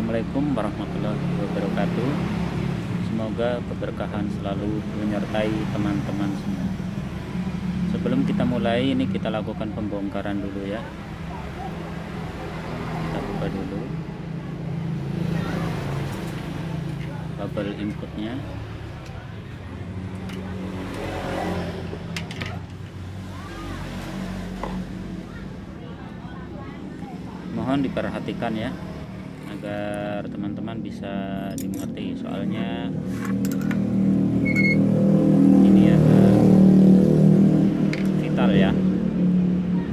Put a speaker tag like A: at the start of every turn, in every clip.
A: Assalamualaikum warahmatullahi wabarakatuh. Semoga keberkahan selalu menyertai teman-teman semua. Sebelum kita mulai, ini kita lakukan pembongkaran dulu ya. Kita buka dulu kabel inputnya. Mohon diperhatikan ya, agar teman-teman bisa dimengerti, soalnya ini agak vital ya,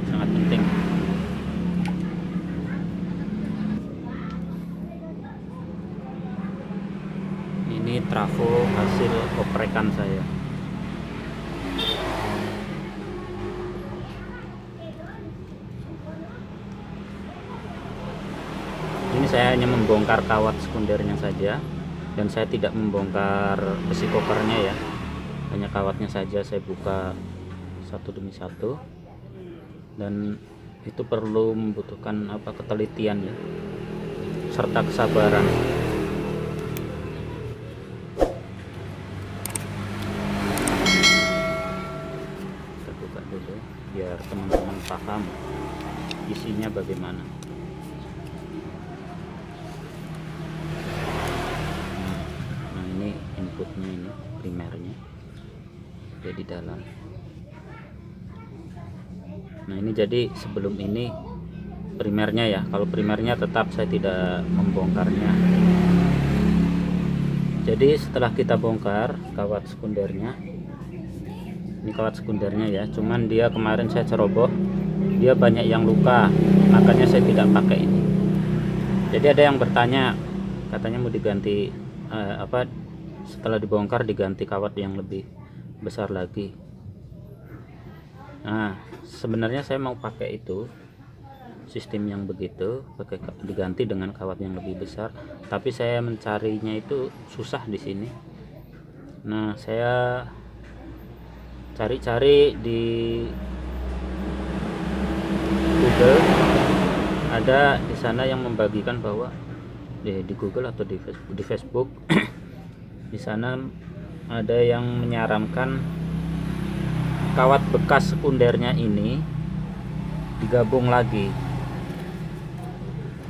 A: sangat penting. Ini trafo hasil oprekan saya. Ini saya hanya membongkar kawat sekundernya saja, dan saya tidak membongkar besi kokernya ya, hanya kawatnya saja saya buka satu demi satu, dan itu perlu membutuhkan ketelitian ya, serta kesabaran. Kita buka dulu biar teman-teman paham isinya bagaimana. Inputnya ini primernya jadi dalam. Nah ini jadi sebelum ini primernya ya, kalau primernya tetap saya tidak membongkarnya. Jadi setelah kita bongkar kawat sekundernya, ini kawat sekundernya ya, cuman dia kemarin saya ceroboh, dia banyak yang luka, makanya saya tidak pakai ini. Jadi ada yang bertanya, katanya mau diganti setelah dibongkar diganti kawat yang lebih besar lagi. Nah sebenarnya saya mau pakai itu, sistem yang begitu, pakai diganti dengan kawat yang lebih besar, tapi saya mencarinya itu susah di sini. Nah saya cari-cari di Google, ada di sana yang membagikan bahwa di Google atau di Facebook di sana ada yang menyarankan kawat bekas sekundernya ini digabung lagi.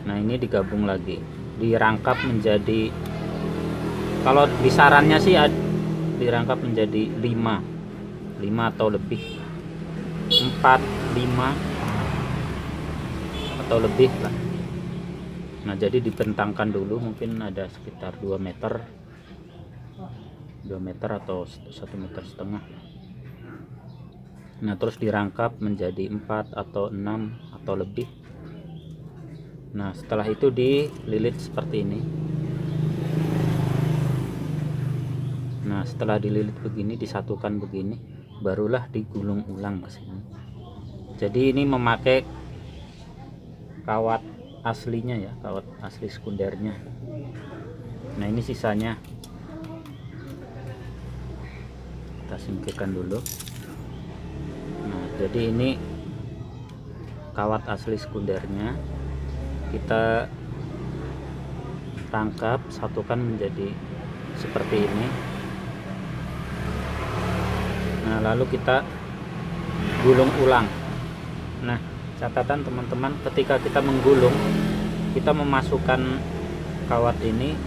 A: Nah ini digabung lagi, dirangkap menjadi, kalau di sarannya sih dirangkap menjadi 5 atau lebih, 4, 5 atau lebih lah. Nah jadi dibentangkan dulu, mungkin ada sekitar 2 meter atau 1,5 meter. Nah terus dirangkap menjadi 4 atau 6 atau lebih. Nah setelah itu dililit seperti ini. Nah setelah dililit begini, disatukan begini, barulah digulung ulang ke sini. Jadi ini memakai kawat aslinya ya, kawat asli sekundernya. Nah ini sisanya kita singkirkan dulu. Nah jadi ini kawat asli sekundernya, kita tangkap, satukan menjadi seperti ini. Nah lalu kita gulung ulang. Nah catatan teman-teman, ketika kita menggulung, kita memasukkan kawat ini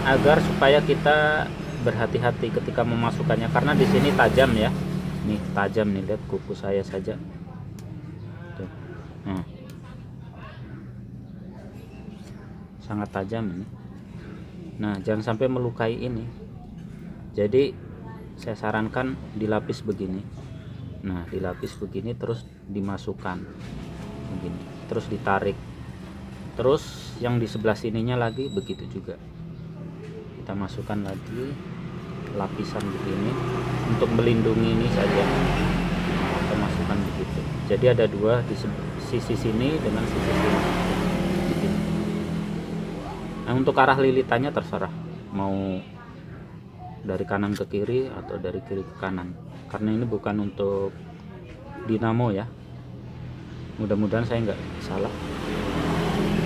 A: agar supaya kita berhati-hati ketika memasukkannya, karena di sini tajam ya. Nih tajam nih, lihat kuku saya saja. Tuh. Nah, sangat tajam ini. Nah jangan sampai melukai ini. Jadi saya sarankan dilapis begini. Nah dilapis begini, terus dimasukkan begini, terus ditarik, terus yang di sebelah sininya lagi begitu juga. Kita masukkan lagi lapisan begini untuk melindungi ini saja. Kita masukkan begitu. Jadi ada dua, di sisi sini dengan sisi sini. Nah untuk arah lilitannya terserah, mau dari kanan ke kiri atau dari kiri ke kanan, karena ini bukan untuk dinamo ya. Mudah-mudahan saya nggak salah.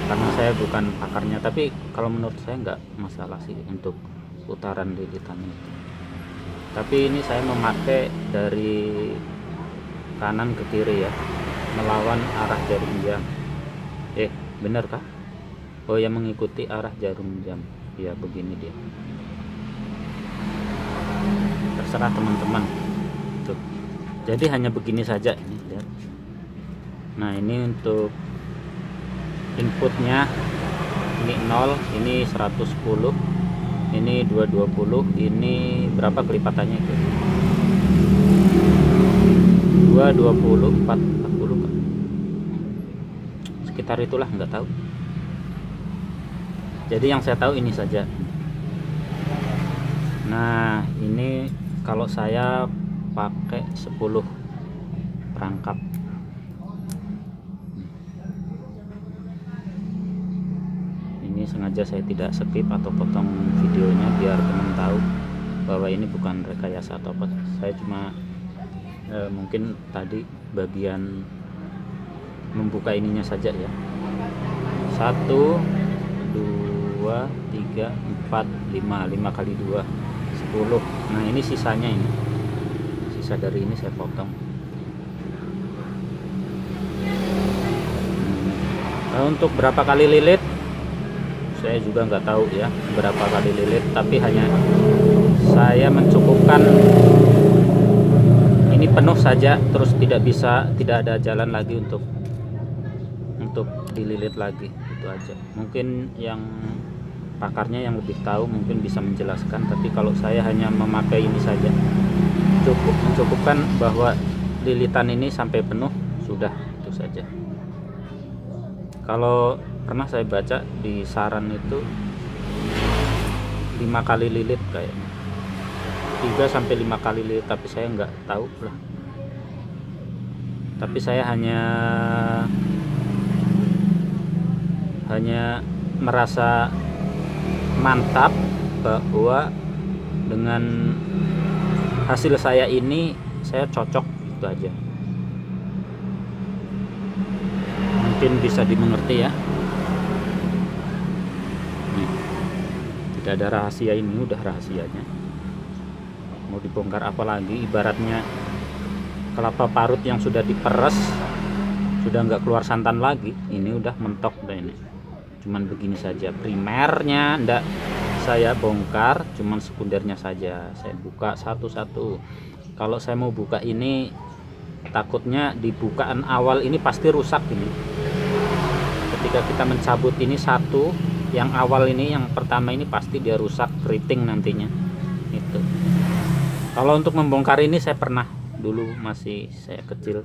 A: karena saya bukan pakarnya, tapi kalau menurut saya nggak masalah sih untuk putaran lilitannya itu. Tapi ini saya memakai dari kanan ke kiri ya, melawan arah jarum jam. Bener kah? Oh ya, mengikuti arah jarum jam ya, begini dia. Terserah teman-teman tuh. Jadi hanya begini saja ini, lihat. Nah ini untuk inputnya, ini 0, ini 110, ini 220, ini berapa kelipatannya itu? 220, 440 kan? Sekitar itulah, nggak tahu. Jadi yang saya tahu ini saja. Nah ini kalau saya pakai 10 perangkap. Ini sengaja saya tidak skip atau potong videonya biar teman tahu bahwa ini bukan rekayasa atau apa. Saya cuma mungkin tadi bagian membuka ininya saja ya. 1 2 3 4 5 kali 2 10. Nah ini sisanya, ini sisa dari ini saya potong. Nah, untuk berapa kali lilit saya juga nggak tahu ya, berapa kali lilit, tapi hanya saya mencukupkan ini penuh saja, terus tidak ada jalan lagi untuk dililit lagi, itu aja. Mungkin yang pakarnya yang lebih tahu mungkin bisa menjelaskan, tapi kalau saya hanya memakai ini saja, mencukupkan bahwa lilitan ini sampai penuh, sudah itu saja. Kalau pernah saya baca di saran itu 5 kali lilit kayaknya, 3 sampai 5 kali lilit, tapi saya nggak tahu lah. Tapi saya hanya merasa mantap bahwa dengan hasil saya ini saya cocok, itu aja. Mungkin bisa dimengerti ya. Tidak ada rahasia, ini udah rahasianya. Mau dibongkar apa lagi? Ibaratnya kelapa parut yang sudah diperes, sudah nggak keluar santan lagi, ini udah mentok udah. Ini cuman begini saja, primernya ndak saya bongkar, cuman sekundernya saja saya buka satu-satu. Kalau saya mau buka ini, takutnya di bukaan awal ini pasti rusak ini. Ketika kita mencabut ini satu, yang awal ini, yang pertama ini pasti dia rusak, keriting nantinya itu. Kalau untuk membongkar ini saya pernah, dulu masih saya kecil,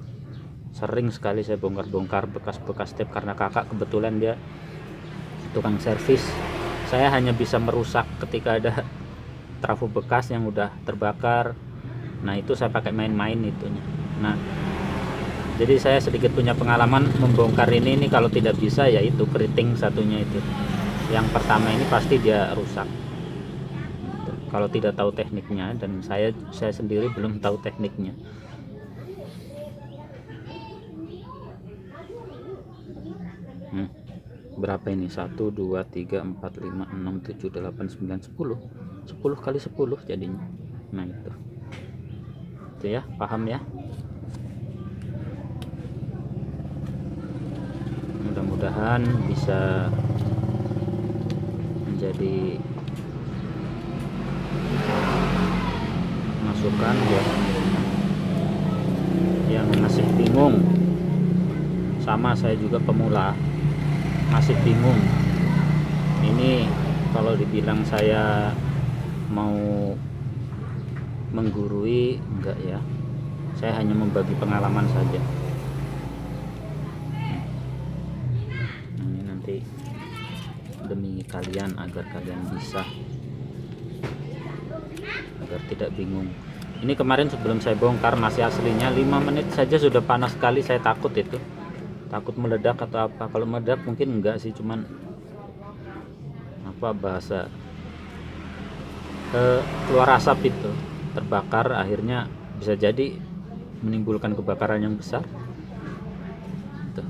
A: sering sekali saya bongkar-bongkar bekas-bekas tape, karena kakak kebetulan dia tukang servis. Saya hanya bisa merusak ketika ada trafo bekas yang udah terbakar. Nah itu saya pakai main-main itunya. Nah jadi saya sedikit punya pengalaman membongkar ini kalau tidak bisa ya itu keriting satunya itu. Yang pertama ini pasti dia rusak kalau tidak tahu tekniknya, dan saya sendiri belum tahu tekniknya. Berapa ini? 1 2 3 4 5 6 7 8 9 10 kali 10 jadinya. Nah itu ya, paham ya. Mudah-mudahan bisa menjadi masukan buat yang masih bingung. Sama saya juga pemula, masih bingung. Ini kalau dibilang saya mau menggurui, enggak ya, saya hanya membagi pengalaman saja. Ini nanti demi kalian, agar kalian bisa, agar tidak bingung. Ini kemarin sebelum saya bongkar masih aslinya 5 menit saja sudah panas sekali. Saya takut itu, takut meledak atau apa. Kalau meledak mungkin enggak sih, cuman apa bahasa keluar asap itu, terbakar, akhirnya bisa jadi menimbulkan kebakaran yang besar. Tuh.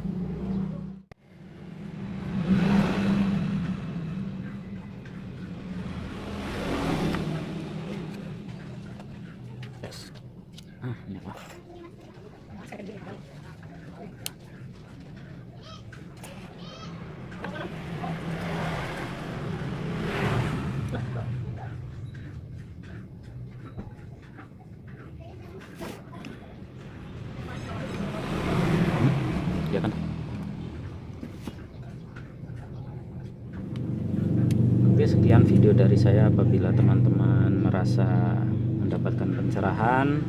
A: sekian video dari saya. Apabila teman-teman merasa mendapatkan pencerahan,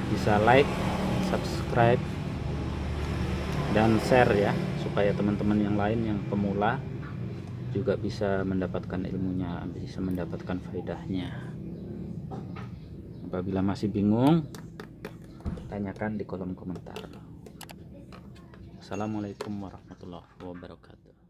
A: bisa like, subscribe, dan share ya, supaya teman-teman yang lain yang pemula juga bisa mendapatkan ilmunya, bisa mendapatkan faedahnya. Apabila masih bingung, tanyakan di kolom komentar. Assalamualaikum warahmatullahi wabarakatuh.